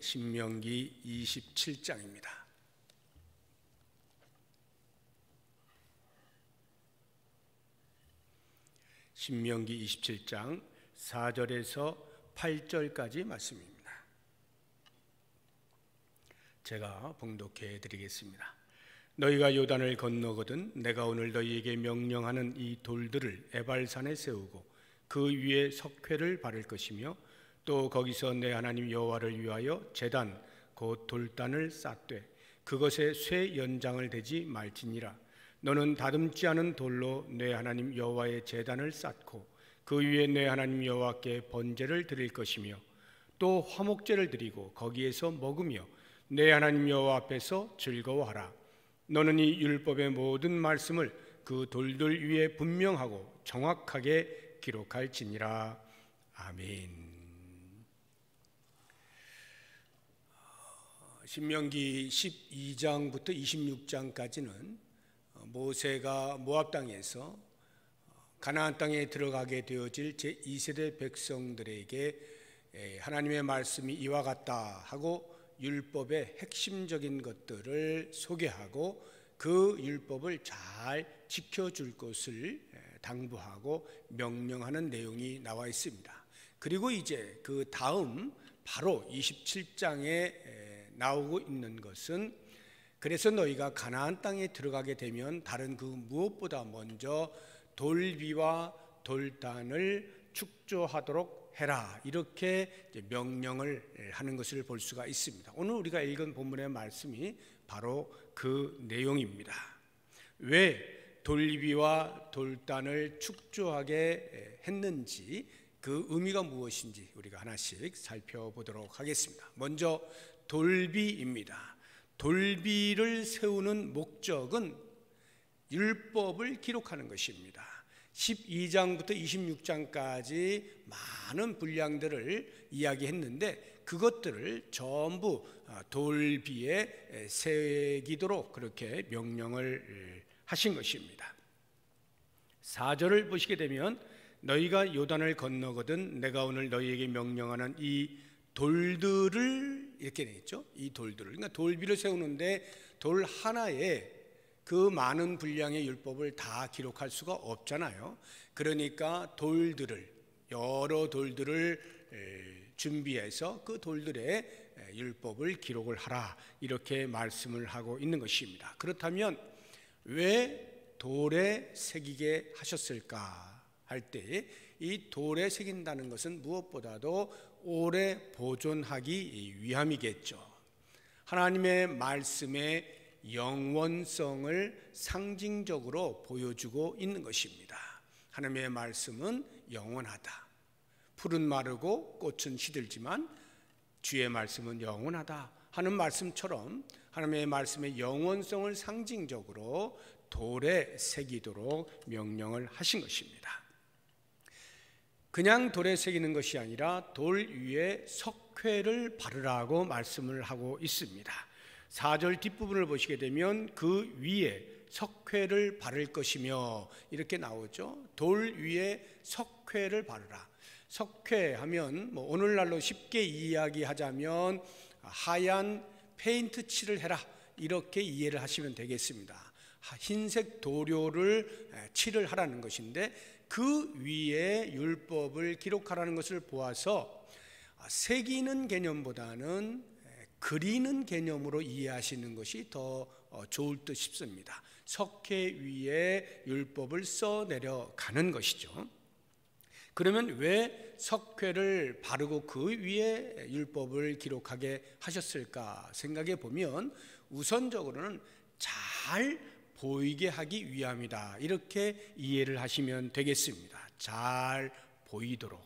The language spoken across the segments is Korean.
신명기 27장입니다. 신명기 27장 4절에서 8절까지 말씀입니다. 제가 봉독해 드리겠습니다. 너희가 요단을 건너거든 내가 오늘 너희에게 명령하는 이 돌들을 에발산에 세우고 그 위에 석회를 바를 것이며 또 거기서 내 하나님 여호와를 위하여 제단 곧 돌단을 쌓되 그것에 쇠 연장을 대지 말지니라. 너는 다듬지 않은 돌로 내 하나님 여호와의 제단을 쌓고 그 위에 내 하나님 여호와께 번제를 드릴 것이며 또 화목제를 드리고 거기에서 먹으며 내 하나님 여호와 앞에서 즐거워하라. 너는 이 율법의 모든 말씀을 그 돌들 위에 분명하고 정확하게 기록할지니라. 아멘. 신명기 12장부터 26장까지는 모세가 모압 땅에서 가나안 땅에 들어가게 되어질 제2세대 백성들에게 하나님의 말씀이 이와 같다 하고 율법의 핵심적인 것들을 소개하고 그 율법을 잘 지켜줄 것을 당부하고 명령하는 내용이 나와 있습니다. 그리고 이제 그 다음 바로 27장에 나오고 있는 것은 그래서 너희가 가나안 땅에 들어가게 되면 다른 그 무엇보다 먼저 돌비와 돌단을 축조하도록 해라, 이렇게 명령을 하는 것을 볼 수가 있습니다. 오늘 우리가 읽은 본문의 말씀이 바로 그 내용입니다. 왜 돌비와 돌단을 축조하게 했는지, 그 의미가 무엇인지 우리가 하나씩 살펴보도록 하겠습니다. 먼저 돌비입니다. 돌비를 세우는 목적은 율법을 기록하는 것입니다. 12장부터 26장까지 많은 분량들을 이야기했는데 그것들을 전부 돌비에 새기도록 그렇게 명령을 하신 것입니다. 4절을 보시게 되면 너희가 요단을 건너거든 내가 오늘 너희에게 명령하는 이 돌들을, 이렇게 되어 있죠. 이 돌들을, 그러니까 돌비를 세우는데 돌 하나에 그 많은 분량의 율법을 다 기록할 수가 없잖아요. 그러니까 돌들을, 여러 돌들을 준비해서 그 돌들의 율법을 기록을 하라, 이렇게 말씀을 하고 있는 것입니다. 그렇다면 왜 돌에 새기게 하셨을까 할 때 이 돌에 새긴다는 것은 무엇보다도 오래 보존하기 위함이겠죠. 하나님의 말씀의 영원성을 상징적으로 보여주고 있는 것입니다. 하나님의 말씀은 영원하다. 풀은 마르고 꽃은 시들지만 주의 말씀은 영원하다 하는 말씀처럼 하나님의 말씀의 영원성을 상징적으로 돌에 새기도록 명령을 하신 것입니다. 그냥 돌에 새기는 것이 아니라 돌 위에 석회를 바르라고 말씀을 하고 있습니다. 4절 뒷부분을 보시게 되면 그 위에 석회를 바를 것이며 이렇게 나오죠. 돌 위에 석회를 바르라. 석회하면 오늘날로 쉽게 이야기하자면 하얀 페인트 칠을 해라, 이렇게 이해를 하시면 되겠습니다. 흰색 도료를 칠을 하라는 것인데 그 위에 율법을 기록하라는 것을 보아서 새기는 개념보다는 그리는 개념으로 이해하시는 것이 더 좋을 듯 싶습니다. 석회 위에 율법을 써내려가는 것이죠. 그러면 왜 석회를 바르고 그 위에 율법을 기록하게 하셨을까 생각해 보면 우선적으로는 잘 보이게 하기 위함이다, 이렇게 이해를 하시면 되겠습니다. 잘 보이도록.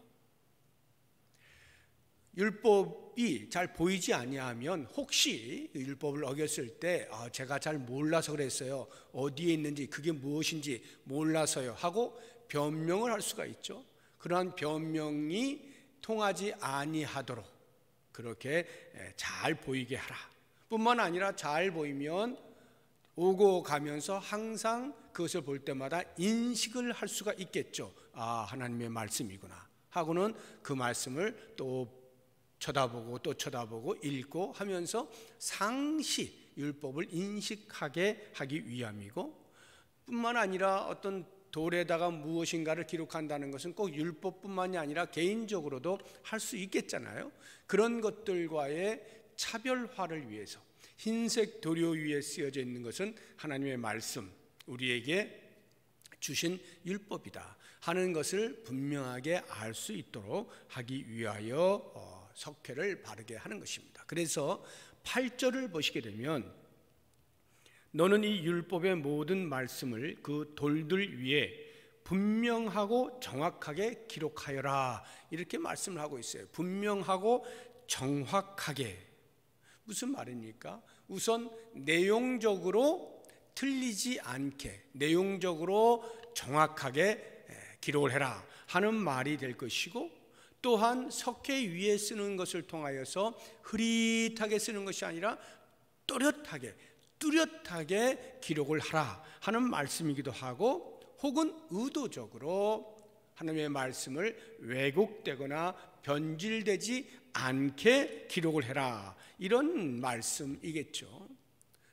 율법이 잘 보이지 아니하면 혹시 율법을 어겼을 때 제가 잘 몰라서 그랬어요, 어디에 있는지 그게 무엇인지 몰라서요 하고 변명을 할 수가 있죠. 그러한 변명이 통하지 아니하도록 그렇게 잘 보이게 하라. 뿐만 아니라 잘 보이면 오고 가면서 항상 그것을 볼 때마다 인식을 할 수가 있겠죠. 아, 하나님의 말씀이구나 하고는 그 말씀을 또 쳐다보고 또 쳐다보고 읽고 하면서 상시 율법을 인식하게 하기 위함이고, 뿐만 아니라 어떤 돌에다가 무엇인가를 기록한다는 것은 꼭 율법뿐만이 아니라 개인적으로도 할 수 있겠잖아요. 그런 것들과의 차별화를 위해서 흰색 도료 위에 쓰여져 있는 것은 하나님의 말씀, 우리에게 주신 율법이다 하는 것을 분명하게 알 수 있도록 하기 위하여 석회를 바르게 하는 것입니다. 그래서 8절을 보시게 되면 너는 이 율법의 모든 말씀을 그 돌들 위에 분명하고 정확하게 기록하여라, 이렇게 말씀을 하고 있어요. 분명하고 정확하게. 무슨 말입니까? 우선 내용적으로 틀리지 않게, 내용적으로 정확하게 기록을 해라 하는 말이 될 것이고, 또한 석회 위에 쓰는 것을 통하여서 흐릿하게 쓰는 것이 아니라 뚜렷하게 기록을 하라 하는 말씀이기도 하고, 혹은 의도적으로 하나님의 말씀을 왜곡되거나 변질되지 않게 기록을 해라, 이런 말씀이겠죠.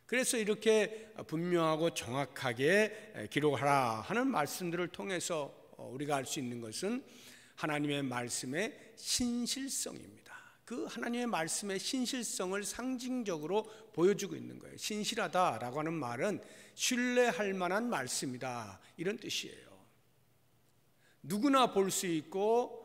그래서 이렇게 분명하고 정확하게 기록하라 하는 말씀들을 통해서 우리가 알 수 있는 것은 하나님의 말씀의 신실성입니다. 그 하나님의 말씀의 신실성을 상징적으로 보여주고 있는 거예요. 신실하다라고 하는 말은 신뢰할 만한 말씀이다, 이런 뜻이에요. 누구나 볼 수 있고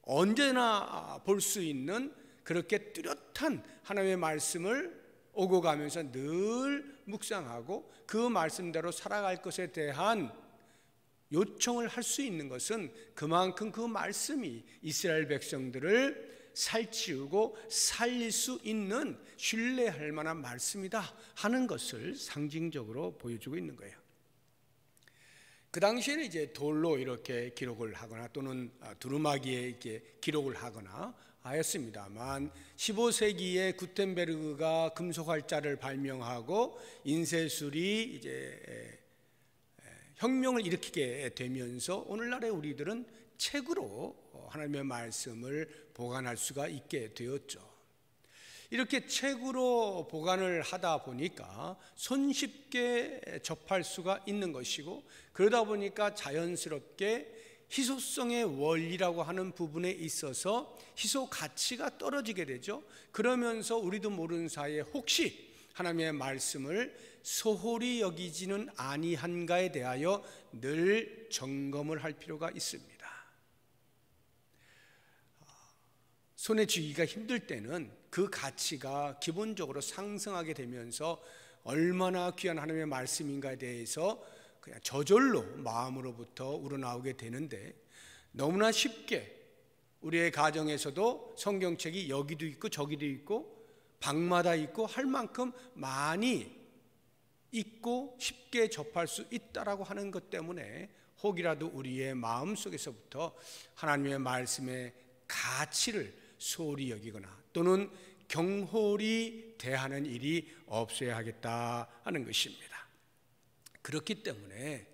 언제나 볼 수 있는 그렇게 뚜렷한 하나님의 말씀을 오고 가면서 늘 묵상하고 그 말씀대로 살아갈 것에 대한 요청을 할 수 있는 것은 그만큼 그 말씀이 이스라엘 백성들을 살찌우고 살릴 수 있는 신뢰할 만한 말씀이다 하는 것을 상징적으로 보여주고 있는 거예요. 그 당시에는 이제 돌로 이렇게 기록을 하거나 또는 두루마기에 이렇게 기록을 하거나 하였습니다만, 15세기에 구텐베르그가 금속활자를 발명하고 인쇄술이 이제 혁명을 일으키게 되면서 오늘날의 우리들은 책으로 하나님의 말씀을 보관할 수가 있게 되었죠. 이렇게 책으로 보관을 하다 보니까 손쉽게 접할 수가 있는 것이고, 그러다 보니까 자연스럽게 희소성의 원리라고 하는 부분에 있어서 희소 가치가 떨어지게 되죠. 그러면서 우리도 모르는 사이에 혹시 하나님의 말씀을 소홀히 여기지는 아니한가에 대하여 늘 점검을 할 필요가 있습니다. 손에 쥐기가 힘들 때는 그 가치가 기본적으로 상승하게 되면서 얼마나 귀한 하나님의 말씀인가에 대해서 그냥 저절로 마음으로부터 우러나오게 되는데, 너무나 쉽게 우리의 가정에서도 성경책이 여기도 있고 저기도 있고 방마다 있고 할 만큼 많이 있고 쉽게 접할 수 있다라고 하는 것 때문에 혹이라도 우리의 마음속에서부터 하나님의 말씀의 가치를 소홀히 여기거나 또는 경홀히 대하는 일이 없어야 하겠다 하는 것입니다. 그렇기 때문에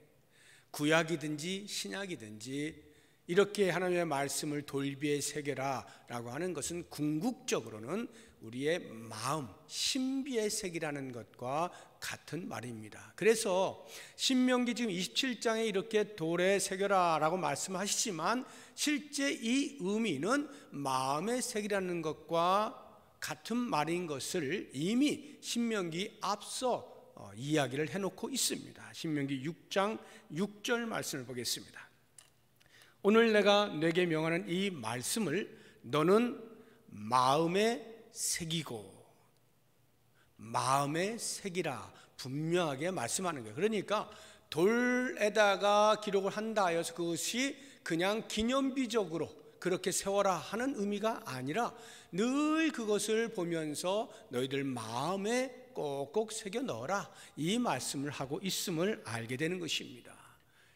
구약이든지 신약이든지 이렇게 하나님의 말씀을 돌비에 새겨라 라고 하는 것은 궁극적으로는 우리의 마음, 신비의 새기라는 것과 같은 말입니다. 그래서 신명기 지금 27장에 이렇게 돌에 새겨라 라고 말씀하시지만 실제 이 의미는 마음의 새기라는 것과 같은 말인 것을 이미 신명기 앞서 이야기를 해놓고 있습니다. 신명기 6장 6절 말씀을 보겠습니다. 오늘 내가 네게 명하는 이 말씀을 너는 마음에 새기고, 마음에 새기라 분명하게 말씀하는 거예요. 그러니까 돌에다가 기록을 한다 하여서 그것이 그냥 기념비적으로 그렇게 세워라 하는 의미가 아니라 늘 그것을 보면서 너희들 마음에 꼭꼭 새겨 넣어라, 이 말씀을 하고 있음을 알게 되는 것입니다.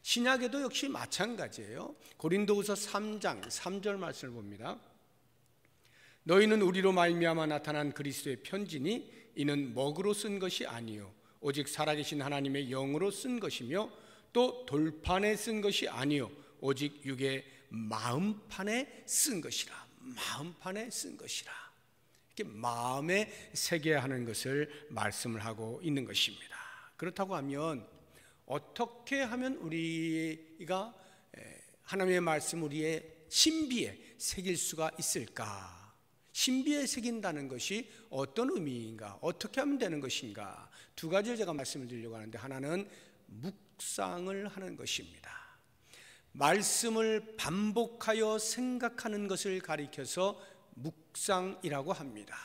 신약에도 역시 마찬가지예요. 고린도후서 3장 3절 말씀을 봅니다. 너희는 우리로 말미암아 나타난 그리스도의 편지니 이는 먹으로 쓴 것이 아니요 오직 살아계신 하나님의 영으로 쓴 것이며 또 돌판에 쓴 것이 아니요 오직 육의 마음판에 쓴 것이라. 마음판에 쓴 것이라. 이렇게 마음에 새겨야 하는 것을 말씀을 하고 있는 것입니다. 그렇다고 하면 어떻게 하면 우리가 하나님의 말씀 우리의 신비에 새길 수가 있을까? 신비에 새긴다는 것이 어떤 의미인가? 어떻게 하면 되는 것인가? 두 가지를 제가 말씀을 드리려고 하는데, 하나는 묵상을 하는 것입니다. 말씀을 반복하여 생각하는 것을 가리켜서 묵상이라고 합니다.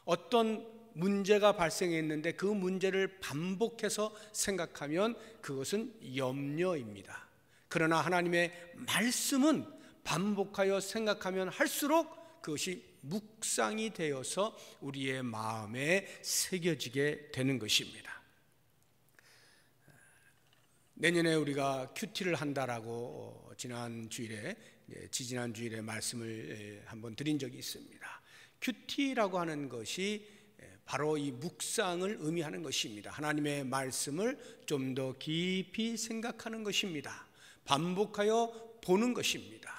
어떤 문제가 발생했는데 그 문제를 반복해서 생각하면 그것은 염려입니다. 그러나 하나님의 말씀은 반복하여 생각하면 할수록 그것이 묵상이 되어서 우리의 마음에 새겨지게 되는 것입니다. 내년에 우리가 큐티를 한다라고 지난 주일에 말씀을 한번 드린 적이 있습니다. 큐티라고 하는 것이 바로 이 묵상을 의미하는 것입니다. 하나님의 말씀을 좀 더 깊이 생각하는 것입니다. 반복하여 보는 것입니다.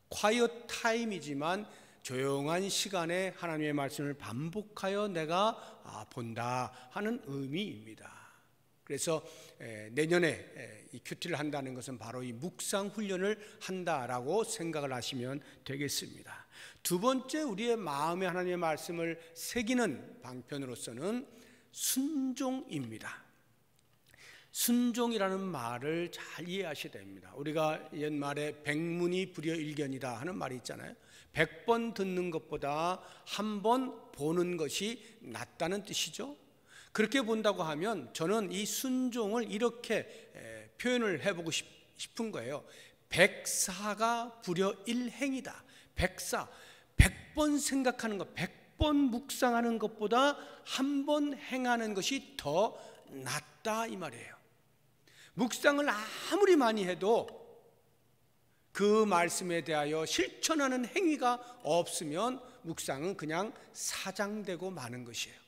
콰이엇 타임이지만 조용한 시간에 하나님의 말씀을 반복하여 내가 본다 하는 의미입니다. 그래서 내년에 이 큐티를 한다는 것은 바로 이 묵상 훈련을 한다라고 생각을 하시면 되겠습니다. 두 번째, 우리의 마음에 하나님의 말씀을 새기는 방편으로서는 순종입니다. 순종이라는 말을 잘 이해하셔야 됩니다. 우리가 옛말에 백문이 불여일견이다 하는 말이 있잖아요. 100번 듣는 것보다 한 번 보는 것이 낫다는 뜻이죠. 그렇게 본다고 하면 저는 이 순종을 이렇게 표현을 해보고 싶은 거예요. 백사가 불여일행이다. 백사, 100번 생각하는 것, 100번 묵상하는 것보다 한 번 행하는 것이 더 낫다 이 말이에요. 묵상을 아무리 많이 해도 그 말씀에 대하여 실천하는 행위가 없으면 묵상은 그냥 사장되고 마는 것이에요.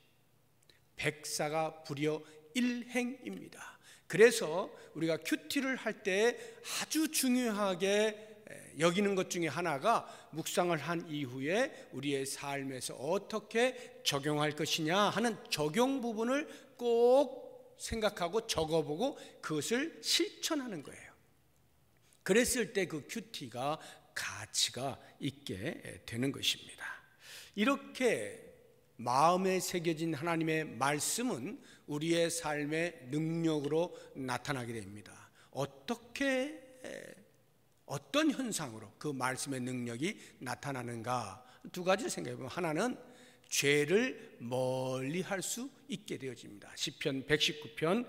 백사가 불여일행입니다. 그래서 우리가 큐티를 할 때 아주 중요하게 여기는 것 중에 하나가 묵상을 한 이후에 우리의 삶에서 어떻게 적용할 것이냐 하는 적용 부분을 꼭 생각하고 적어보고 그것을 실천하는 거예요. 그랬을 때 그 큐티가 가치가 있게 되는 것입니다. 이렇게 마음에 새겨진 하나님의 말씀은 우리의 삶의 능력으로 나타나게 됩니다. 어떤 현상으로 그 말씀의 능력이 나타나는가? 두 가지를 생각해 보면, 하나는 죄를 멀리 할 수 있게 되어집니다. 시편 119편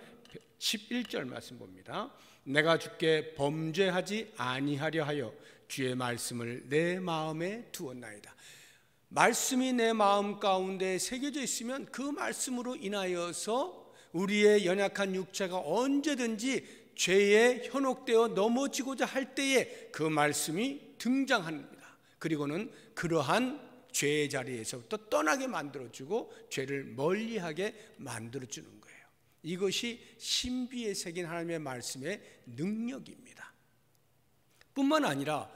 11절 말씀 봅니다. 내가 주께 범죄하지 아니하려 하여 주의 말씀을 내 마음에 두었나이다. 말씀이 내 마음 가운데 새겨져 있으면 그 말씀으로 인하여서 우리의 연약한 육체가 언제든지 죄에 현혹되어 넘어지고자 할 때에 그 말씀이 등장합니다. 그리고는 그러한 죄의 자리에서부터 떠나게 만들어주고 죄를 멀리하게 만들어주는 거예요. 이것이 신비에 새긴 하나님의 말씀의 능력입니다. 뿐만 아니라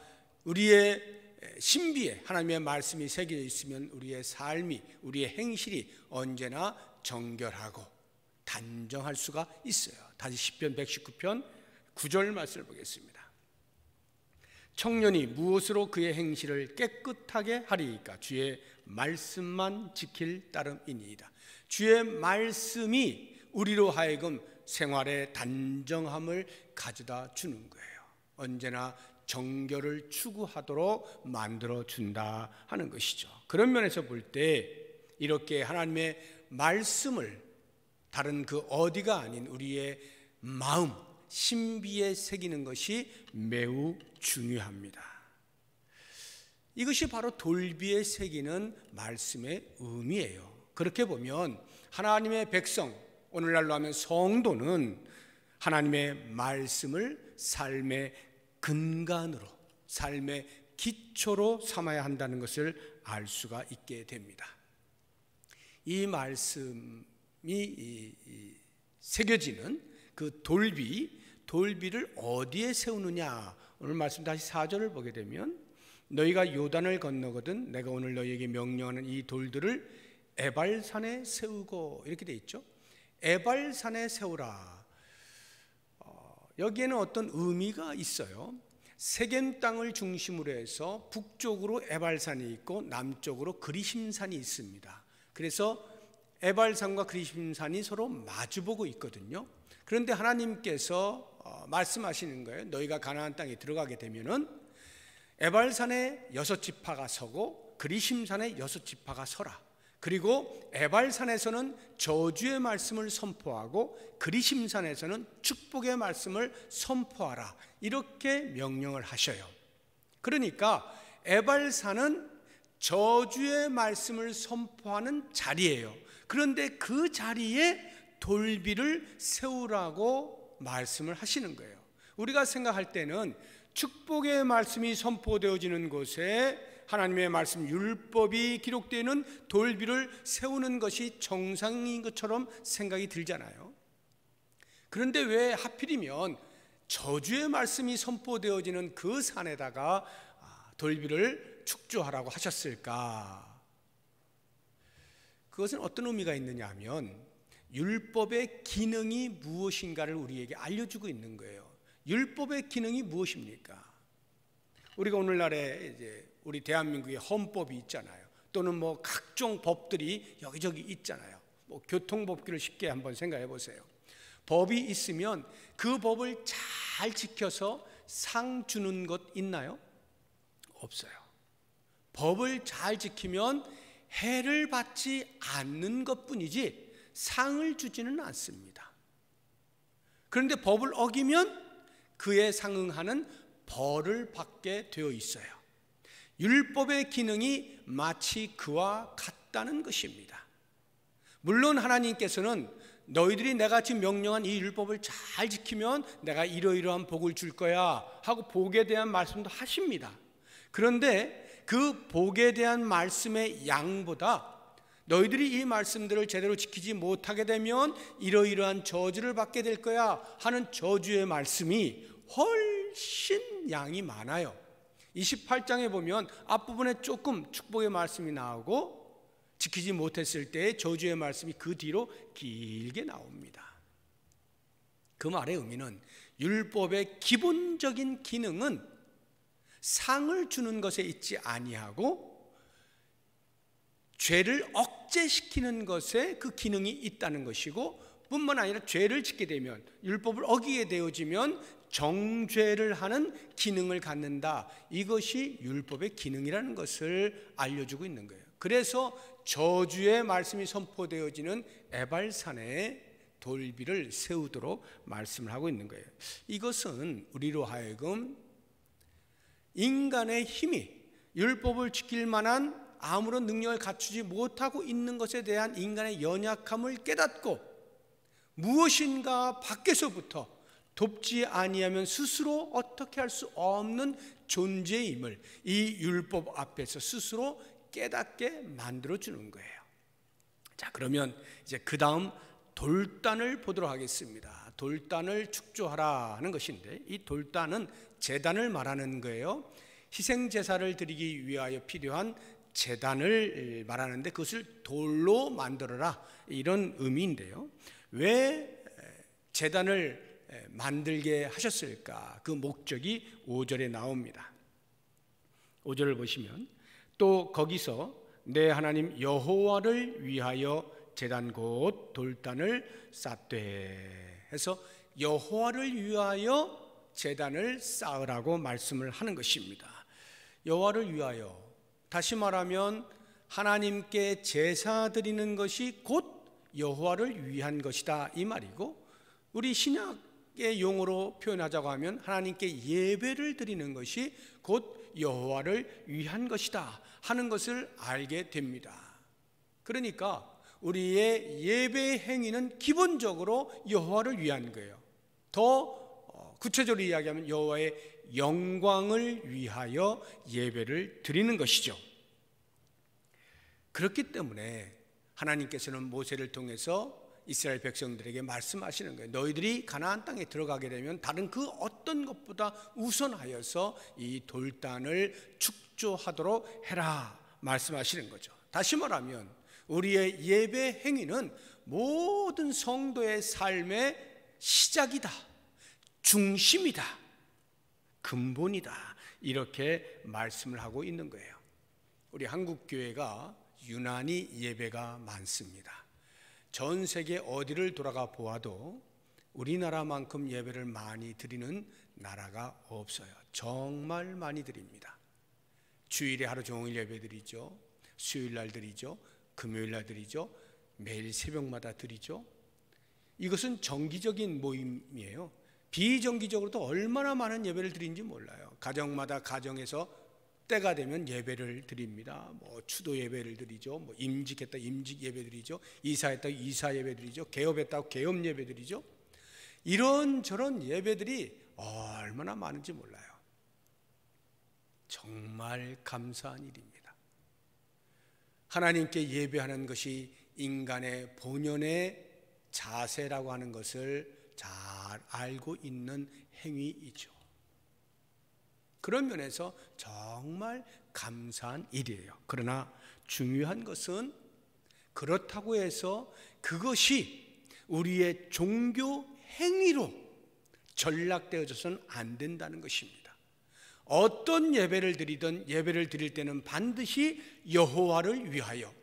우리의 신비에 하나님의 말씀이 새겨져 있으면 우리의 삶이, 우리의 행실이 언제나 정결하고 단정할 수가 있어요. 다시 시편 119편 9절 말씀을 보겠습니다. 청년이 무엇으로 그의 행실을 깨끗하게 하리이까? 주의 말씀만 지킬 따름이니이다. 주의 말씀이 우리로 하여금 생활의 단정함을 가져다 주는 거예요. 언제나 정결을 추구하도록 만들어준다 하는 것이죠. 그런 면에서 볼 때 이렇게 하나님의 말씀을 다른 그 어디가 아닌 우리의 마음, 신비에 새기는 것이 매우 중요합니다. 이것이 바로 돌비에 새기는 말씀의 의미예요. 그렇게 보면 하나님의 백성, 오늘날로 하면 성도는 하나님의 말씀을 삶의 근간으로, 삶의 기초로 삼아야 한다는 것을 알 수가 있게 됩니다. 이 말씀이 새겨지는 그 돌비를 어디에 세우느냐? 오늘 말씀 다시 4절을 보게 되면 너희가 요단을 건너거든 내가 오늘 너희에게 명령하는 이 돌들을 에발산에 세우고, 이렇게 돼 있죠. 에발산에 세우라. 여기에는 어떤 의미가 있어요. 세겜 땅을 중심으로 해서 북쪽으로 에발산이 있고 남쪽으로 그리심산이 있습니다. 그래서 에발산과 그리심산이 서로 마주보고 있거든요. 그런데 하나님께서 말씀하시는 거예요. 너희가 가나안 땅에 들어가게 되면은 에발산에 6지파가 서고 그리심산에 6지파가 서라. 그리고 에발산에서는 저주의 말씀을 선포하고 그리심산에서는 축복의 말씀을 선포하라. 이렇게 명령을 하셔요. 그러니까 에발산은 저주의 말씀을 선포하는 자리예요. 그런데 그 자리에 돌비를 세우라고 말씀을 하시는 거예요. 우리가 생각할 때는 축복의 말씀이 선포되어지는 곳에 하나님의 말씀 율법이 기록되는 돌비를 세우는 것이 정상인 것처럼 생각이 들잖아요. 그런데 왜 하필이면 저주의 말씀이 선포되어지는 그 산에다가 돌비를 축조하라고 하셨을까? 그것은 어떤 의미가 있느냐 하면 율법의 기능이 무엇인가를 우리에게 알려주고 있는 거예요. 율법의 기능이 무엇입니까? 우리가 오늘날에 이제 우리 대한민국의 헌법이 있잖아요. 또는 뭐 각종 법들이 여기저기 있잖아요. 뭐 교통법규를 쉽게 한번 생각해 보세요. 법이 있으면 그 법을 잘 지켜서 상 주는 것 있나요? 없어요. 법을 잘 지키면 해를 받지 않는 것뿐이지 상을 주지는 않습니다. 그런데 법을 어기면 그에 상응하는 벌을 받게 되어 있어요. 율법의 기능이 마치 그와 같다는 것입니다. 물론 하나님께서는 너희들이 내가 지금 명령한 이 율법을 잘 지키면 내가 이러이러한 복을 줄 거야 하고 복에 대한 말씀도 하십니다. 그런데 그 복에 대한 말씀의 양보다 너희들이 이 말씀들을 제대로 지키지 못하게 되면 이러이러한 저주를 받게 될 거야 하는 저주의 말씀이 훨씬 양이 많아요. 28장에 보면 앞부분에 조금 축복의 말씀이 나오고 지키지 못했을 때의 저주의 말씀이 그 뒤로 길게 나옵니다. 그 말의 의미는 율법의 기본적인 기능은 상을 주는 것에 있지 아니하고 죄를 억제시키는 것에 그 기능이 있다는 것이고, 뿐만 아니라 죄를 짓게 되면 율법을 어기게 되어지면 정죄를 하는 기능을 갖는다. 이것이 율법의 기능이라는 것을 알려주고 있는 거예요. 그래서 저주의 말씀이 선포되어지는 에발산에 돌비를 세우도록 말씀을 하고 있는 거예요. 이것은 우리로 하여금 인간의 힘이 율법을 지킬 만한 아무런 능력을 갖추지 못하고 있는 것에 대한 인간의 연약함을 깨닫고 무엇인가 밖에서부터 돕지 아니하면 스스로 어떻게 할 수 없는 존재임을 이 율법 앞에서 스스로 깨닫게 만들어주는 거예요. 자, 그러면 이제 그 다음 돌단을 보도록 하겠습니다. 돌단을 축조하라 하는 것인데, 이 돌단은 제단을 말하는 거예요. 희생제사를 드리기 위하여 필요한 제단을 말하는데 그것을 돌로 만들어라, 이런 의미인데요. 왜 제단을 만들게 하셨을까? 그 목적이 5절에 나옵니다. 5절을 보시면 또 거기서 내 하나님 여호와를 위하여 제단 곧 돌단을 쌓되 해서 여호와를 위하여 제단을 쌓으라고 말씀을 하는 것입니다. 여호와를 위하여, 다시 말하면 하나님께 제사 드리는 것이 곧 여호와를 위한 것이다, 이 말이고, 우리 신약의 용어로 표현하자고 하면 하나님께 예배를 드리는 것이 곧 여호와를 위한 것이다 하는 것을 알게 됩니다. 그러니까 우리의 예배 행위는 기본적으로 여호와를 위한 거예요. 더 구체적으로 이야기하면 여호와의 영광을 위하여 예배를 드리는 것이죠. 그렇기 때문에 하나님께서는 모세를 통해서 이스라엘 백성들에게 말씀하시는 거예요. 너희들이 가나안 땅에 들어가게 되면 다른 그 어떤 것보다 우선하여서 이 돌단을 축조하도록 해라 말씀하시는 거죠. 다시 말하면 우리의 예배 행위는 모든 성도의 삶의 시작이다, 중심이다, 근본이다, 이렇게 말씀을 하고 있는 거예요. 우리 한국 교회가 유난히 예배가 많습니다. 전 세계 어디를 돌아가 보아도 우리나라만큼 예배를 많이 드리는 나라가 없어요. 정말 많이 드립니다. 주일에 하루 종일 예배 드리죠. 수요일 날 드리죠. 금요일 날 드리죠. 매일 새벽마다 드리죠. 이것은 정기적인 모임이에요. 비정기적으로도 얼마나 많은 예배를 드린지 몰라요. 가정마다 가정에서 때가 되면 예배를 드립니다. 추도 예배를 드리죠. 임직했다 임직 예배 드리죠. 이사했다 이사 예배 드리죠. 개업했다 개업 예배 드리죠. 이런저런 예배들이 얼마나 많은지 몰라요. 정말 감사한 일입니다. 하나님께 예배하는 것이 인간의 본연의 자세라고 하는 것을 잘 알고 있는 행위이죠. 그런 면에서 정말 감사한 일이에요. 그러나 중요한 것은 그렇다고 해서 그것이 우리의 종교 행위로 전락되어져서는 안 된다는 것입니다. 어떤 예배를 드리든 예배를 드릴 때는 반드시 여호와를 위하여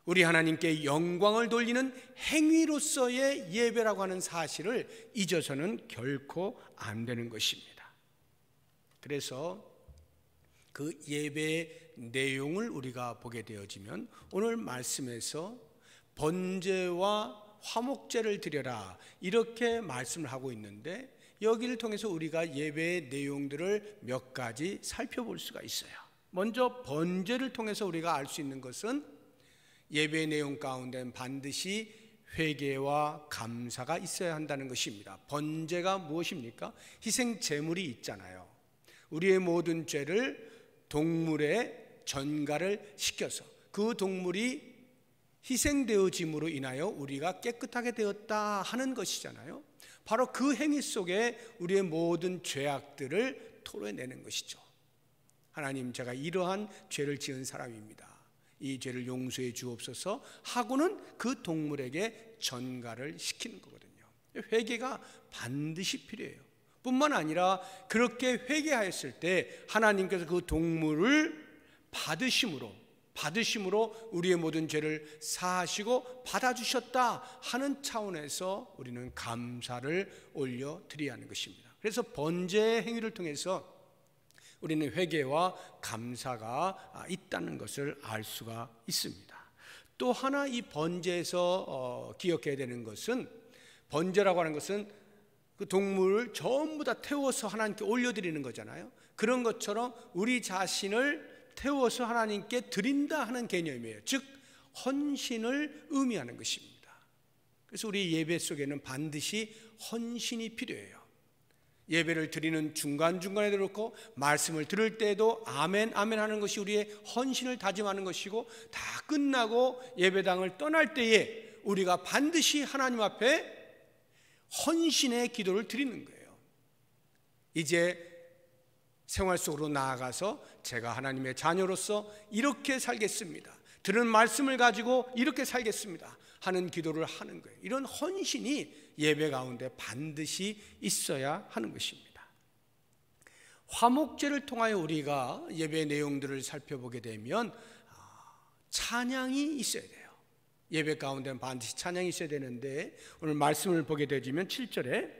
우리 하나님께 영광을 돌리는 행위로서의 예배라고 하는 사실을 잊어서는 결코 안 되는 것입니다. 그래서 그 예배의 내용을 우리가 보게 되어지면 오늘 말씀에서 번제와 화목제를 드려라 이렇게 말씀을 하고 있는데, 여기를 통해서 우리가 예배의 내용들을 몇 가지 살펴볼 수가 있어요. 먼저 번제를 통해서 우리가 알 수 있는 것은 예배의 내용 가운데는 반드시 회개와 감사가 있어야 한다는 것입니다. 번제가 무엇입니까? 희생 제물이 있잖아요. 우리의 모든 죄를 동물에 전가를 시켜서 그 동물이 희생되어짐으로 인하여 우리가 깨끗하게 되었다 하는 것이잖아요. 바로 그 행위 속에 우리의 모든 죄악들을 토해내는 것이죠. 하나님, 제가 이러한 죄를 지은 사람입니다. 이 죄를 용서해 주옵소서 하고는 그 동물에게 전가를 시키는 거거든요. 회개가 반드시 필요해요. 뿐만 아니라 그렇게 회개하였을 때 하나님께서 그 동물을 받으심으로 우리의 모든 죄를 사하시고 받아주셨다 하는 차원에서 우리는 감사를 올려드려야 하는 것입니다. 그래서 번제의 행위를 통해서 우리는 회개와 감사가 있다는 것을 알 수가 있습니다. 또 하나 이 번제에서 기억해야 되는 것은, 번제라고 하는 것은 그 동물을 전부 다 태워서 하나님께 올려드리는 거잖아요. 그런 것처럼 우리 자신을 태워서 하나님께 드린다 하는 개념이에요. 즉 헌신을 의미하는 것입니다. 그래서 우리 예배 속에는 반드시 헌신이 필요해요. 예배를 드리는 중간중간에도 그렇고 말씀을 들을 때도 아멘 아멘 하는 것이 우리의 헌신을 다짐하는 것이고, 다 끝나고 예배당을 떠날 때에 우리가 반드시 하나님 앞에 헌신의 기도를 드리는 거예요. 이제 생활 속으로 나아가서 제가 하나님의 자녀로서 이렇게 살겠습니다, 들은 말씀을 가지고 이렇게 살겠습니다 하는 기도를 하는 거예요. 이런 헌신이 예배 가운데 반드시 있어야 하는 것입니다. 화목제를 통하여 우리가 예배 내용들을 살펴보게 되면 찬양이 있어야 돼요. 예배 가운데는 반드시 찬양이 있어야 되는데, 오늘 말씀을 보게 되면 7절에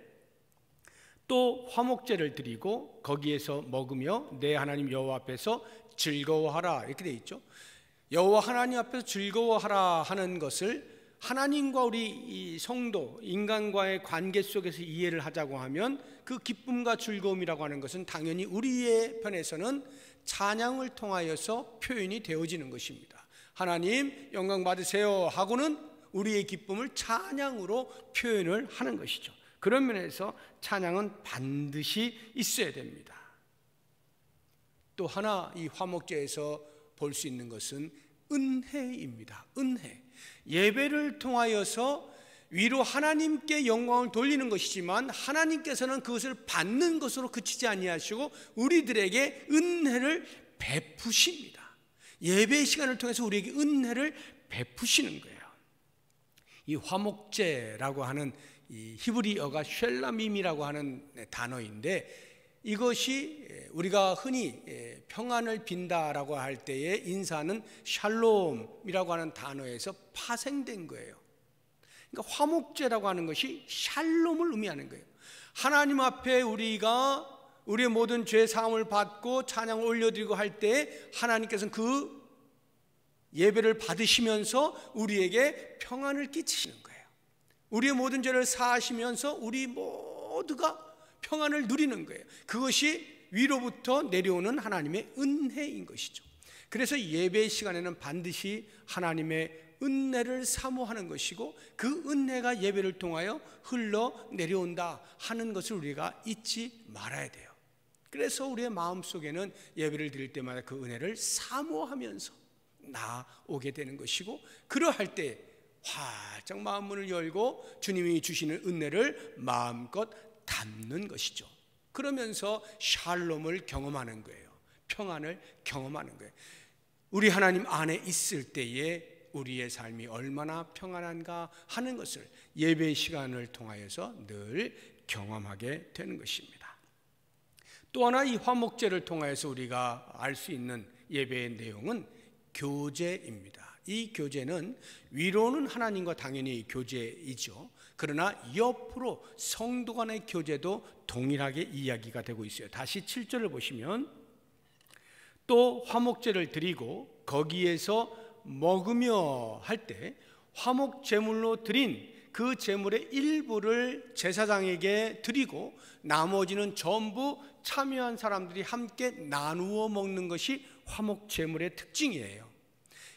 또 화목제를 드리고 거기에서 먹으며 내 하나님 여호와 앞에서 즐거워하라 이렇게 되어 있죠. 여호와 하나님 앞에서 즐거워하라 하는 것을 하나님과 우리 이 성도, 인간과의 관계 속에서 이해를 하자고 하면 그 기쁨과 즐거움이라고 하는 것은 당연히 우리의 편에서는 찬양을 통하여서 표현이 되어지는 것입니다. 하나님 영광 받으세요 하고는 우리의 기쁨을 찬양으로 표현을 하는 것이죠. 그런 면에서 찬양은 반드시 있어야 됩니다. 또 하나 이 화목제에서 볼 수 있는 것은 은혜입니다. 은혜. 예배를 통하여서 위로 하나님께 영광을 돌리는 것이지만 하나님께서는 그것을 받는 것으로 그치지 아니하시고 우리들에게 은혜를 베푸십니다. 예배의 시간을 통해서 우리에게 은혜를 베푸시는 거예요. 이 화목제라고 하는 이 히브리어가 쉘라밈이라고 하는 단어인데, 이것이 우리가 흔히 평안을 빈다라고 할 때의 인사는 샬롬이라고 하는 단어에서 파생된 거예요. 그러니까 화목제라고 하는 것이 샬롬을 의미하는 거예요. 하나님 앞에 우리가 우리의 모든 죄 사함을 받고 찬양을 올려드리고 할 때 하나님께서는 그 예배를 받으시면서 우리에게 평안을 끼치시는 거예요. 우리의 모든 죄를 사하시면서 우리 모두가 평안을 누리는 거예요. 그것이 위로부터 내려오는 하나님의 은혜인 것이죠. 그래서 예배 시간에는 반드시 하나님의 은혜를 사모하는 것이고 그 은혜가 예배를 통하여 흘러내려온다 하는 것을 우리가 잊지 말아야 돼요. 그래서 우리의 마음속에는 예배를 드릴 때마다 그 은혜를 사모하면서 나오게 되는 것이고, 그러할 때 활짝 마음문을 열고 주님이 주시는 은혜를 마음껏 담는 것이죠. 그러면서 샬롬을 경험하는 거예요. 평안을 경험하는 거예요. 우리 하나님 안에 있을 때에 우리의 삶이 얼마나 평안한가 하는 것을 예배 시간을 통하여서 늘 경험하게 되는 것입니다. 또 하나 이 화목제를 통하여서 우리가 알 수 있는 예배의 내용은 교제입니다. 이 교제는 위로는 하나님과 당연히 교제이죠. 그러나 옆으로 성도 간의 교제도 동일하게 이야기가 되고 있어요. 다시 7절을 보시면, 또 화목제를 드리고 거기에서 먹으며 할 때 화목 제물로 드린 그 제물의 일부를 제사장에게 드리고 나머지는 전부 참여한 사람들이 함께 나누어 먹는 것이 화목 제물의 특징이에요.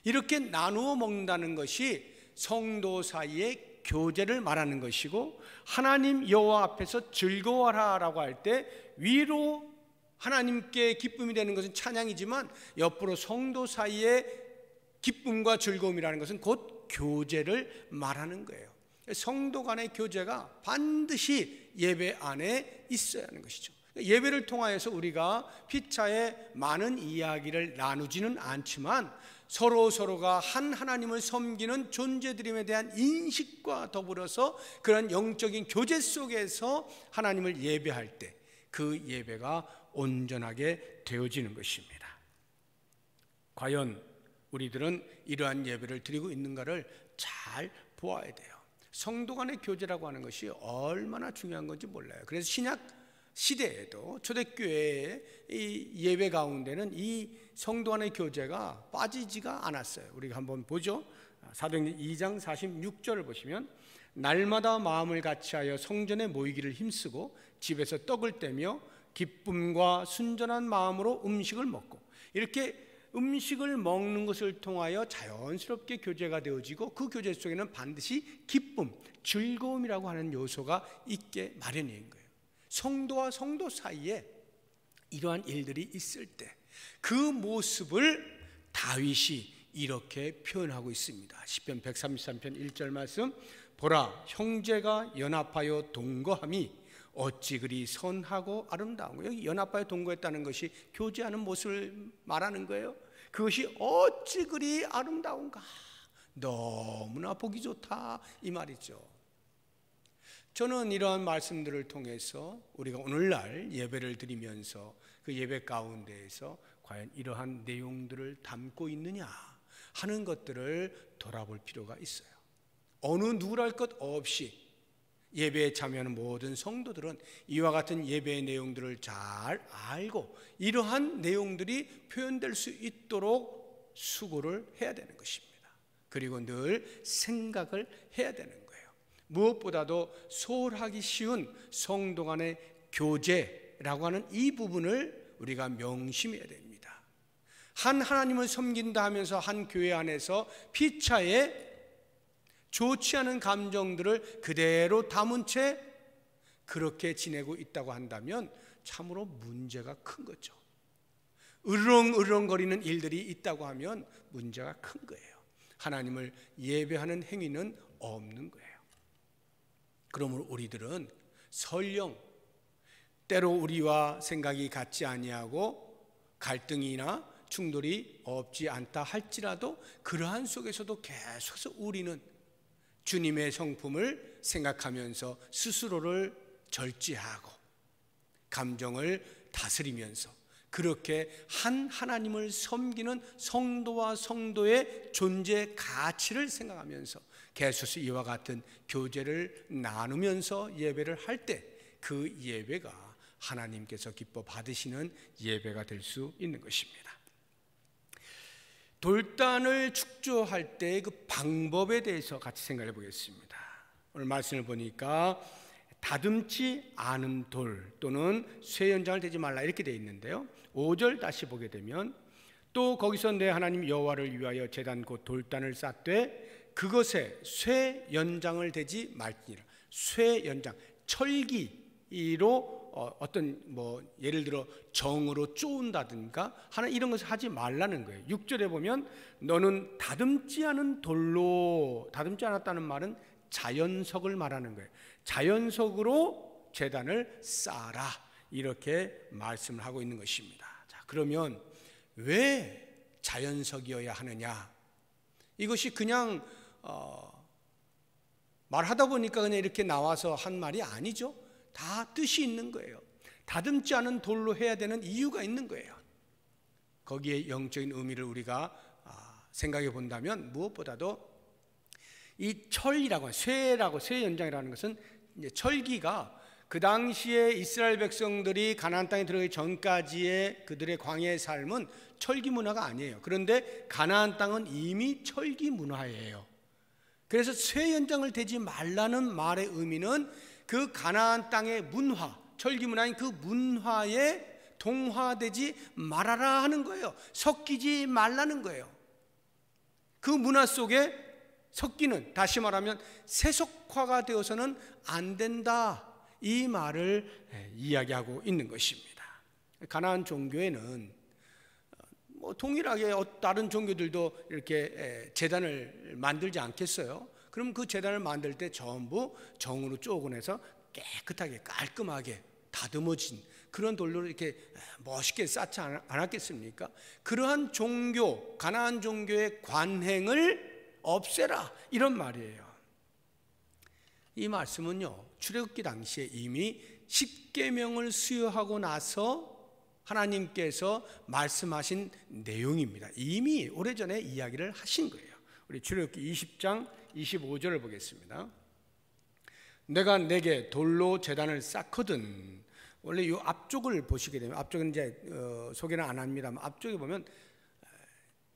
이렇게 나누어 먹는다는 것이 성도 사이의 교제를 말하는 것이고, 하나님 여호와 앞에서 즐거워하라라고 할 때 위로 하나님께 기쁨이 되는 것은 찬양이지만 옆으로 성도 사이의 기쁨과 즐거움이라는 것은 곧 교제를 말하는 거예요. 성도 간의 교제가 반드시 예배 안에 있어야 하는 것이죠. 예배를 통하여서 우리가 피차에 많은 이야기를 나누지는 않지만 서로가 한 하나님을 섬기는 존재들임에 대한 인식과 더불어서 그런 영적인 교제 속에서 하나님을 예배할 때 그 예배가 온전하게 되어지는 것입니다. 과연 우리들은 이러한 예배를 드리고 있는가를 잘 보아야 돼요. 성도 간의 교제라고 하는 것이 얼마나 중요한 건지 몰라요. 그래서 신약 시대에도 초대교회의 이 예배 가운데는 이 성도 간의 교제가 빠지지가 않았어요. 우리가 한번 보죠. 사도행전 2장 46절을 보시면, 날마다 마음을 같이하여 성전에 모이기를 힘쓰고 집에서 떡을 떼며 기쁨과 순전한 마음으로 음식을 먹고, 이렇게 음식을 먹는 것을 통하여 자연스럽게 교제가 되어지고 그 교제 속에는 반드시 기쁨, 즐거움이라고 하는 요소가 있게 마련인 거예요. 성도와 성도 사이에 이러한 일들이 있을 때 그 모습을 다윗이 이렇게 표현하고 있습니다. 시편 133편 1절 말씀, 보라 형제가 연합하여 동거함이 어찌 그리 선하고 아름다운 거예요. 여기 연합하여 동거했다는 것이 교제하는 모습을 말하는 거예요. 그것이 어찌 그리 아름다운가, 너무나 보기 좋다 이 말이죠. 저는 이러한 말씀들을 통해서 우리가 오늘날 예배를 드리면서 그 예배 가운데에서 과연 이러한 내용들을 담고 있느냐 하는 것들을 돌아볼 필요가 있어요. 어느 누구랄 것 없이 예배에 참여하는 모든 성도들은 이와 같은 예배의 내용들을 잘 알고 이러한 내용들이 표현될 수 있도록 수고를 해야 되는 것입니다. 그리고 늘 생각을 해야 되는 거예요. 무엇보다도 소홀하기 쉬운 성도 간의 교제라고 하는 이 부분을 우리가 명심해야 됩니다. 한 하나님을 섬긴다 하면서 한 교회 안에서 피차에 좋지 않은 감정들을 그대로 담은 채 그렇게 지내고 있다고 한다면 참으로 문제가 큰 거죠. 으르렁으르렁거리는 일들이 있다고 하면 문제가 큰 거예요. 하나님을 예배하는 행위는 없는 거예요. 그러므로 우리들은 설령 때로 우리와 생각이 같지 아니하고 갈등이나 충돌이 없지 않다 할지라도 그러한 속에서도 계속해서 우리는 주님의 성품을 생각하면서 스스로를 절제하고 감정을 다스리면서 그렇게 한 하나님을 섬기는 성도와 성도의 존재 가치를 생각하면서 계속해서 이와 같은 교제를 나누면서 예배를 할 때 그 예배가 하나님께서 기뻐 받으시는 예배가 될 수 있는 것입니다. 돌단을 축조할 때 그 방법에 대해서 같이 생각해 보겠습니다. 오늘 말씀을 보니까 다듬지 않은 돌 또는 쇠 연장을 대지 말라 이렇게 되어 있는데요. 5절 다시 보게 되면 또 거기서 내 하나님 여호와를 위하여 제단 곧 돌단을 쌓되 그것에 쇠 연장을 대지 말지니라. 쇠 연장, 철기로 어떤 예를 들어 정으로 쪼은다든가 하는 이런 것을 하지 말라는 거예요. 6절에 보면 너는 다듬지 않은 돌로, 다듬지 않았다는 말은 자연석을 말하는 거예요. 자연석으로 제단을 쌓아라 이렇게 말씀을 하고 있는 것입니다. 자, 그러면 왜 자연석이어야 하느냐? 이것이 그냥 말하다 보니까 그냥 이렇게 나와서 한 말이 아니죠. 다 뜻이 있는 거예요. 다듬지 않은 돌로 해야 되는 이유가 있는 거예요. 거기에 영적인 의미를 우리가 생각해 본다면 무엇보다도 이 철이라고 쇠 연장이라는 것은 이제 철기가 그 당시에 이스라엘 백성들이 가나안 땅에 들어가기 전까지의 그들의 광야의 삶은 철기 문화가 아니에요. 그런데 가나안 땅은 이미 철기 문화예요. 그래서 쇠 연장을 대지 말라는 말의 의미는 그 가나안 땅의 문화, 철기 문화인 그 문화에 동화되지 말아라 하는 거예요. 섞이지 말라는 거예요. 그 문화 속에 섞이는, 다시 말하면 세속화가 되어서는 안 된다, 이 말을 이야기하고 있는 것입니다. 가나안 종교에는 동일하게 다른 종교들도 이렇게 제단을 만들지 않겠어요? 그럼 그 제단을 만들 때 전부 정으로 쪼그내서 깨끗하게 깔끔하게 다듬어진 그런 돌로 이렇게 멋있게 쌓지 않았겠습니까? 그러한 종교, 가나안 종교의 관행을 없애라 이런 말이에요. 이 말씀은요, 출애굽기 당시에 이미 십계명을 수여하고 나서 하나님께서 말씀하신 내용입니다. 이미 오래전에 이야기를 하신 거예요. 우리 출애굽기 20장 25절을 보겠습니다. 내가 내게 돌로 제단을 쌓거든. 원래 이 앞쪽을 보시게 되면, 앞쪽은 이제 소개는 안 합니다만 앞쪽에 보면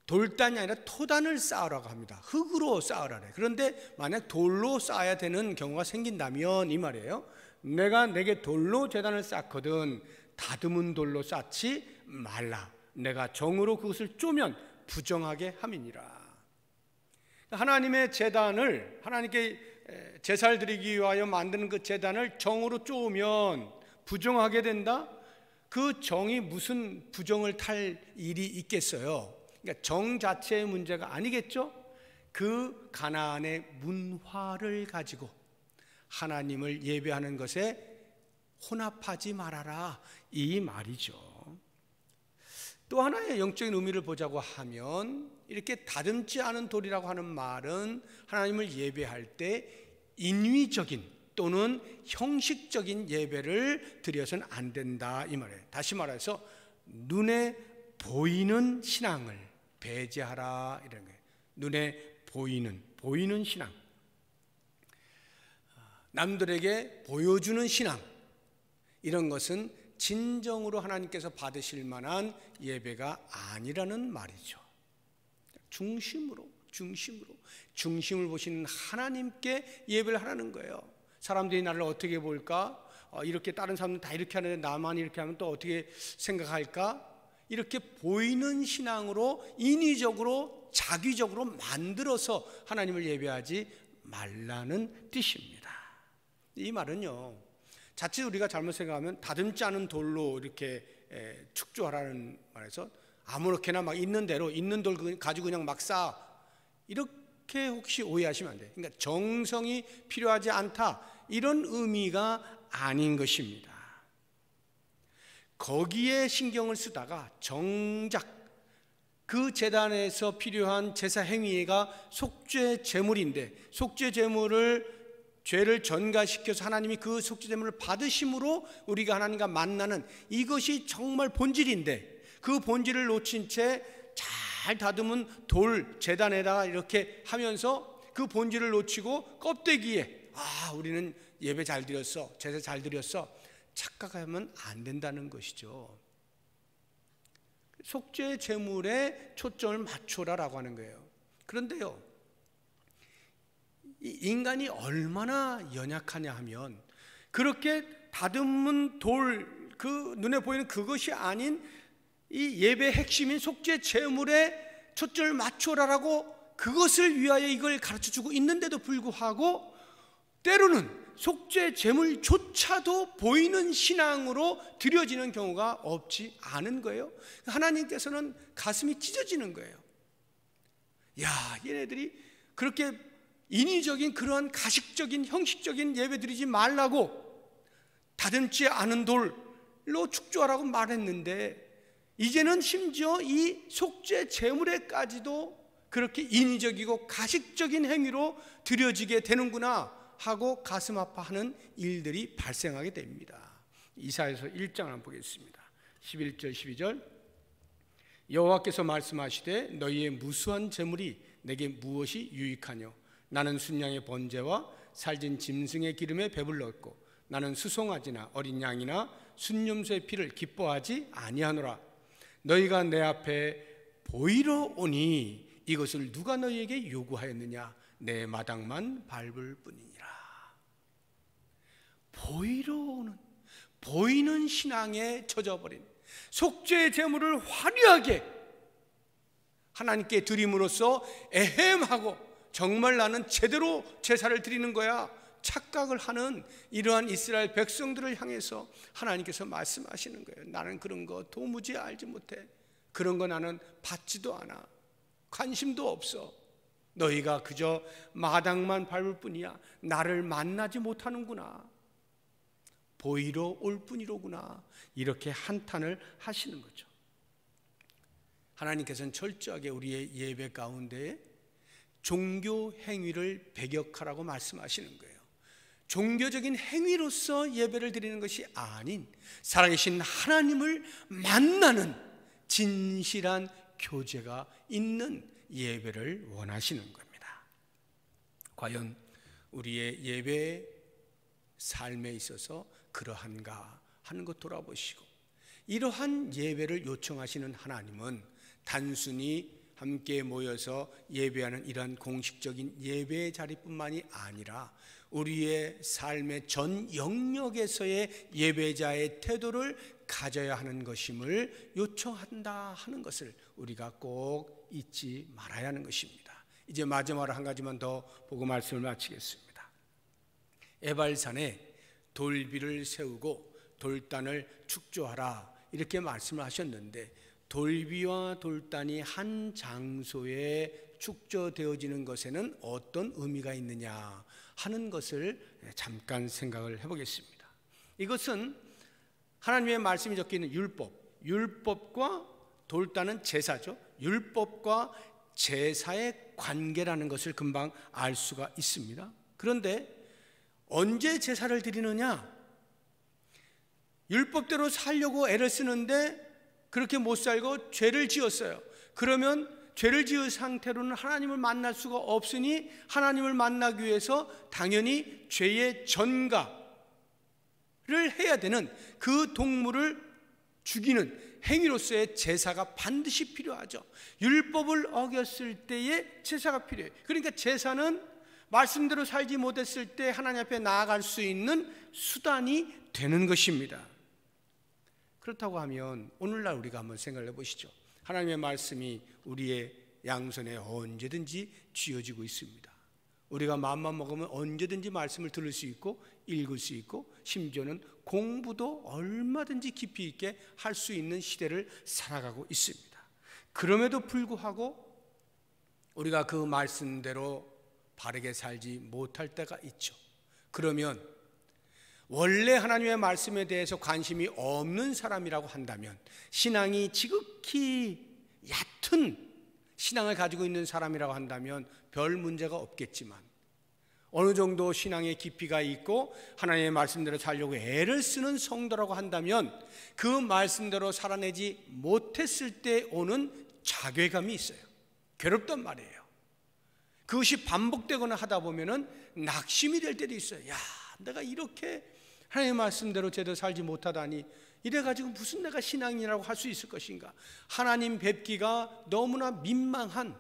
돌단이 아니라 토단을 쌓으라고 합니다. 흙으로 쌓으라래. 그런데 만약 돌로 쌓아야 되는 경우가 생긴다면 이 말이에요. 내가 내게 돌로 제단을 쌓거든 다듬은 돌로 쌓지 말라. 내가 정으로 그것을 쪼면 부정하게 함이니라. 하나님의 제단을, 하나님께 제사를 드리기 위하여 만드는 그 제단을 정으로 쪼으면 부정하게 된다? 그 정이 무슨 부정을 탈 일이 있겠어요? 그러니까 정 자체의 문제가 아니겠죠? 그 가나안의 문화를 가지고 하나님을 예배하는 것에 혼합하지 말아라, 이 말이죠. 또 하나의 영적인 의미를 보자고 하면 이렇게 다듬지 않은 돌이라고 하는 말은 하나님을 예배할 때 인위적인 또는 형식적인 예배를 드려서는 안 된다, 이 말이에요. 다시 말해서 눈에 보이는 신앙을 배제하라 이런 거예요. 눈에 보이는 신앙, 남들에게 보여주는 신앙, 이런 것은 진정으로 하나님께서 받으실 만한 예배가 아니라는 말이죠. 중심을 보시는 하나님께 예배를 하라는 거예요. 사람들이 나를 어떻게 볼까? 이렇게 다른 사람들은 다 이렇게 하는데 나만 이렇게 하면 또 어떻게 생각할까? 이렇게 보이는 신앙으로 인위적으로 자기적으로 만들어서 하나님을 예배하지 말라는 뜻입니다. 이 말은요, 자칫 우리가 잘못 생각하면 다듬지 않은 돌로 이렇게 축조하라는 말에서 아무렇게나 막 있는 대로 있는 돌 가지고 그냥 막 쌓아, 이렇게 혹시 오해하시면 안 돼요. 그러니까 정성이 필요하지 않다, 이런 의미가 아닌 것입니다. 거기에 신경을 쓰다가 정작 그 제단에서 필요한 제사 행위가 속죄 제물인데, 속죄 제물을 죄를 전가시켜서 하나님이 그 속죄 제물을 받으심으로 우리가 하나님과 만나는 이것이 정말 본질인데, 그 본질을 놓친 채 잘 다듬은 돌 제단에다가 이렇게 하면서 그 본질을 놓치고 껍데기에 우리는 예배 잘 드렸어, 제사 잘 드렸어 착각하면 안 된다는 것이죠. 속죄 제물에 초점을 맞춰라라고 하는 거예요. 그런데요, 인간이 얼마나 연약하냐 하면, 그렇게 다듬은 돌, 그 눈에 보이는 그것이 아닌 이 예배의 핵심인 속죄 제물에 초점을 맞춰라라고 그것을 위하여 이걸 가르쳐주고 있는데도 불구하고 때로는 속죄 제물조차도 보이는 신앙으로 드려지는 경우가 없지 않은 거예요. 하나님께서는 가슴이 찢어지는 거예요. 야, 얘네들이 그렇게 인위적인 그러한 가식적인 형식적인 예배 드리지 말라고 다듬지 않은 돌로 축조하라고 말했는데, 이제는 심지어 이 속죄 제물에까지도 그렇게 인위적이고 가식적인 행위로 드려지게 되는구나 하고 가슴 아파하는 일들이 발생하게 됩니다. 이사야서 1장 한번 보겠습니다. 11절 12절. 여호와께서 말씀하시되 너희의 무수한 제물이 내게 무엇이 유익하뇨? 나는 순양의 번제와 살진 짐승의 기름에 배불렀고 나는 수송아지나 어린 양이나 순념소의 피를 기뻐하지 아니하노라. 너희가 내 앞에 보이러 오니 이것을 누가 너희에게 요구하였느냐? 내 마당만 밟을 뿐이니라. 보이러 오는, 보이는 신앙에 젖어버린 속죄의 제물을 화려하게 하나님께 드림으로써 에헴하고 정말 나는 제대로 제사를 드리는 거야 착각을 하는 이러한 이스라엘 백성들을 향해서 하나님께서 말씀하시는 거예요. 나는 그런 거 도무지 알지 못해. 그런 거 나는 받지도 않아. 관심도 없어. 너희가 그저 마당만 밟을 뿐이야. 나를 만나지 못하는구나. 보이러 올 뿐이로구나. 이렇게 한탄을 하시는 거죠. 하나님께서는 철저하게 우리의 예배 가운데 종교 행위를 배격하라고 말씀하시는 거예요. 종교적인 행위로서 예배를 드리는 것이 아닌 살아계신 하나님을 만나는 진실한 교제가 있는 예배를 원하시는 겁니다. 과연 우리의 예배 삶에 있어서 그러한가 하는 것 돌아보시고, 이러한 예배를 요청하시는 하나님은 단순히 함께 모여서 예배하는 이러한 공식적인 예배의 자리뿐만이 아니라 우리의 삶의 전 영역에서의 예배자의 태도를 가져야 하는 것임을 요청한다 하는 것을 우리가 꼭 잊지 말아야 하는 것입니다. 이제 마지막으로 한 가지만 더 보고 말씀을 마치겠습니다. 에발산에 돌비를 세우고 돌단을 축조하라 이렇게 말씀을 하셨는데, 돌비와 돌단이 한 장소에 축조되어지는 것에는 어떤 의미가 있느냐 하는 것을 잠깐 생각을 해보겠습니다. 이것은 하나님의 말씀이 적혀있는 율법과 돌단은 제사죠. 율법과 제사의 관계라는 것을 금방 알 수가 있습니다. 그런데 언제 제사를 드리느냐? 율법대로 살려고 애를 쓰는데 그렇게 못 살고 죄를 지었어요. 그러면 죄를 지은 상태로는 하나님을 만날 수가 없으니 하나님을 만나기 위해서 당연히 죄의 전가를 해야 되는 그 동물을 죽이는 행위로서의 제사가 반드시 필요하죠. 율법을 어겼을 때의 제사가 필요해요. 그러니까 제사는 말씀대로 살지 못했을 때 하나님 앞에 나아갈 수 있는 수단이 되는 것입니다. 그렇다고 하면 오늘날 우리가 한번 생각을 해보시죠. 하나님의 말씀이 우리의 양손에 언제든지 쥐어지고 있습니다. 우리가 마음만 먹으면 언제든지 말씀을 들을 수 있고 읽을 수 있고 심지어는 공부도 얼마든지 깊이 있게 할 수 있는 시대를 살아가고 있습니다. 그럼에도 불구하고 우리가 그 말씀대로 바르게 살지 못할 때가 있죠. 그러면 원래 하나님의 말씀에 대해서 관심이 없는 사람이라고 한다면, 신앙이 지극히 얕은 신앙을 가지고 있는 사람이라고 한다면 별 문제가 없겠지만, 어느 정도 신앙의 깊이가 있고 하나님의 말씀대로 살려고 애를 쓰는 성도라고 한다면 그 말씀대로 살아내지 못했을 때 오는 자괴감이 있어요. 괴롭단 말이에요. 그것이 반복되거나 하다 보면은 낙심이 될 때도 있어요. 야, 내가 이렇게 하나님의 말씀대로 제대로 살지 못하다니, 이래가지고 무슨 내가 신앙이라고 할 수 있을 것인가. 하나님 뵙기가 너무나 민망한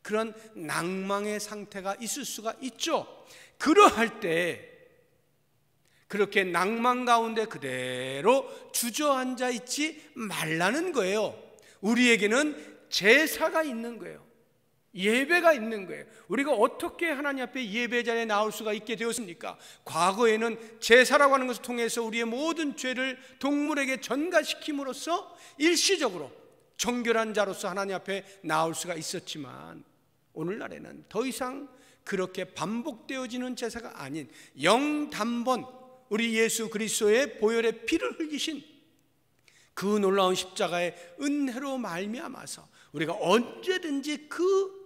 그런 낭망의 상태가 있을 수가 있죠. 그러할 때 그렇게 낭만 가운데 그대로 주저앉아 있지 말라는 거예요. 우리에게는 제사가 있는 거예요. 예배가 있는 거예요. 우리가 어떻게 하나님 앞에 예배 자리에 나올 수가 있게 되었습니까? 과거에는 제사라고 하는 것을 통해서 우리의 모든 죄를 동물에게 전가시킴으로써 일시적으로 정결한 자로서 하나님 앞에 나올 수가 있었지만, 오늘날에는 더 이상 그렇게 반복되어지는 제사가 아닌 영단번 우리 예수 그리스도의 보혈의 피를 흘리신 그 놀라운 십자가의 은혜로 말미암아서 우리가 언제든지 그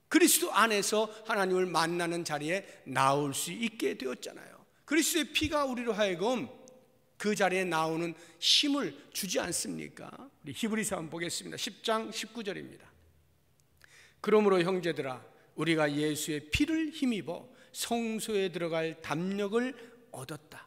그리스도 안에서 하나님을 만나는 자리에 나올 수 있게 되었잖아요. 그리스도의 피가 우리로 하여금 그 자리에 나오는 힘을 주지 않습니까? 우리 히브리서 한번 보겠습니다. 10장 19절입니다. 그러므로 형제들아, 우리가 예수의 피를 힘입어 성소에 들어갈 담력을 얻었다.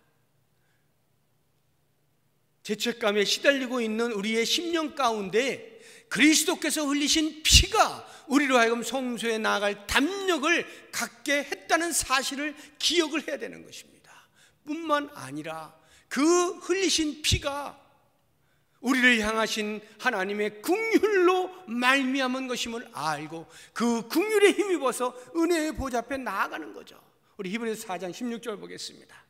죄책감에 시달리고 있는 우리의 심령 가운데 그리스도께서 흘리신 피가 우리로 하여금 성소에 나아갈 담력을 갖게 했다는 사실을 기억을 해야 되는 것입니다. 뿐만 아니라 그 흘리신 피가 우리를 향하신 하나님의 긍휼로 말미암은 것임을 알고 그 긍휼에 힘입어서 은혜의 보좌 앞에 나아가는 거죠. 우리 히브리서 4장 16절 보겠습니다.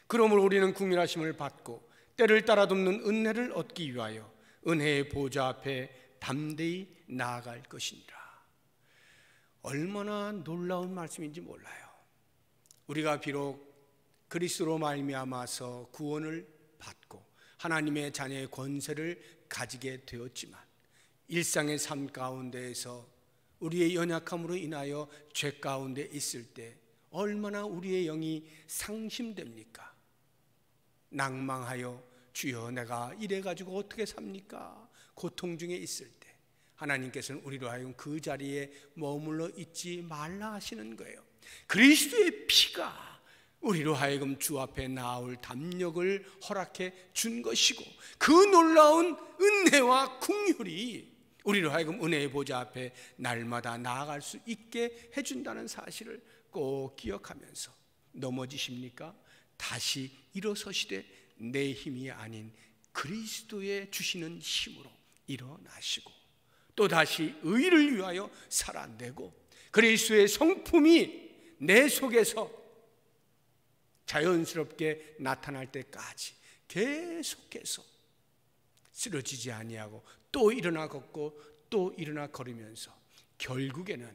그러므로 우리는 긍휼하심을 받고 때를 따라 돕는 은혜를 얻기 위하여 은혜의 보좌 앞에 담대히 나아갈 것이니라. 얼마나 놀라운 말씀인지 몰라요. 우리가 비록 그리스도로 말미암아서 구원을 받고 하나님의 자녀의 권세를 가지게 되었지만, 일상의 삶 가운데에서 우리의 연약함으로 인하여 죄 가운데 있을 때 얼마나 우리의 영이 상심됩니까? 낭망하여 주여 내가 이래가지고 어떻게 삽니까? 고통 중에 있을 때 하나님께서는 우리로 하여금 그 자리에 머물러 있지 말라 하시는 거예요. 그리스도의 피가 우리로 하여금 주 앞에 나올 담력을 허락해 준 것이고, 그 놀라운 은혜와 긍휼이 우리로 하여금 은혜의 보좌 앞에 날마다 나아갈 수 있게 해준다는 사실을 꼭 기억하면서, 넘어지십니까? 다시 일어서시되 내 힘이 아닌 그리스도의 주시는 힘으로 일어나시고, 또다시 의를 위하여 살아내고 그리스도의 성품이 내 속에서 자연스럽게 나타날 때까지 계속해서 쓰러지지 아니하고 또 일어나 걷고 또 일어나 걸으면서 결국에는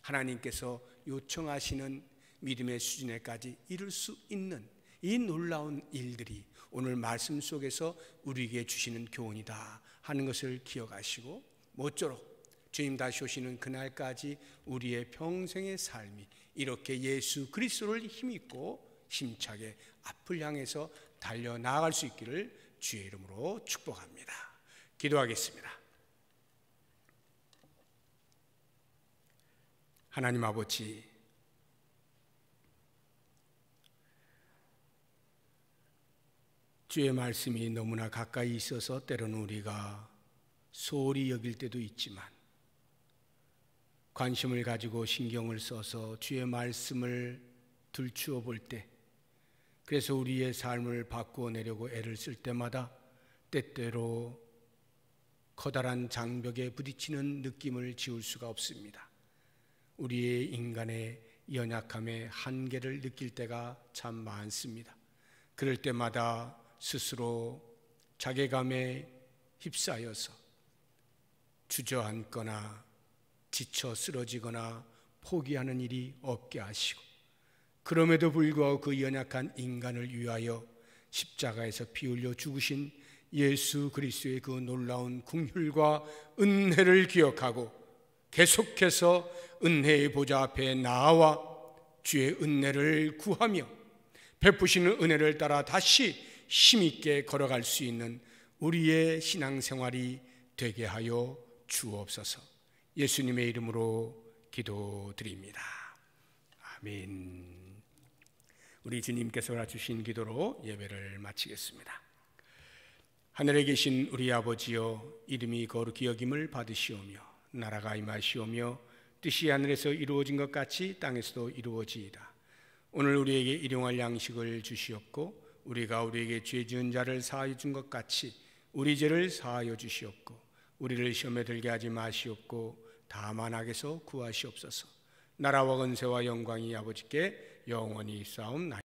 하나님께서 요청하시는 믿음의 수준에까지 이룰 수 있는 이 놀라운 일들이 오늘 말씀 속에서 우리에게 주시는 교훈이다 하는 것을 기억하시고, 모쪼록 주님 다시 오시는 그날까지 우리의 평생의 삶이 이렇게 예수 그리스도를 힘입고 힘차게 앞을 향해서 달려나갈 수 있기를 주의 이름으로 축복합니다. 기도하겠습니다. 하나님 아버지, 주의 말씀이 너무나 가까이 있어서 때로는 우리가 소홀히 여길 때도 있지만, 관심을 가지고 신경을 써서 주의 말씀을 들추어 볼 때, 그래서 우리의 삶을 바꾸어내려고 애를 쓸 때마다 때때로 커다란 장벽에 부딪히는 느낌을 지울 수가 없습니다. 우리의 인간의 연약함의 한계를 느낄 때가 참 많습니다. 그럴 때마다 스스로 자괴감에 휩싸여서 주저앉거나 지쳐 쓰러지거나 포기하는 일이 없게 하시고, 그럼에도 불구하고 그 연약한 인간을 위하여 십자가에서 피 흘려 죽으신 예수 그리스도의 그 놀라운 긍휼과 은혜를 기억하고 계속해서 은혜의 보좌 앞에 나와 주의 은혜를 구하며 베푸시는 은혜를 따라 다시 힘있게 걸어갈 수 있는 우리의 신앙생활이 되게 하여 주옵소서. 예수님의 이름으로 기도드립니다. 아멘. 우리 주님께서 주신 기도로 예배를 마치겠습니다. 하늘에 계신 우리 아버지여, 이름이 거룩히 여김을 받으시오며 나라가 임하시오며 뜻이 하늘에서 이루어진 것 같이 땅에서도 이루어지이다. 오늘 우리에게 일용할 양식을 주시옵고 우리가 우리에게 죄 지은 자를 사하여 준 것 같이 우리 죄를 사하여 주시옵고 우리를 시험에 들게 하지 마시옵고 다만 악에서 구하시옵소서. 나라와 권세와 영광이 아버지께 영원히 있사옵나이다.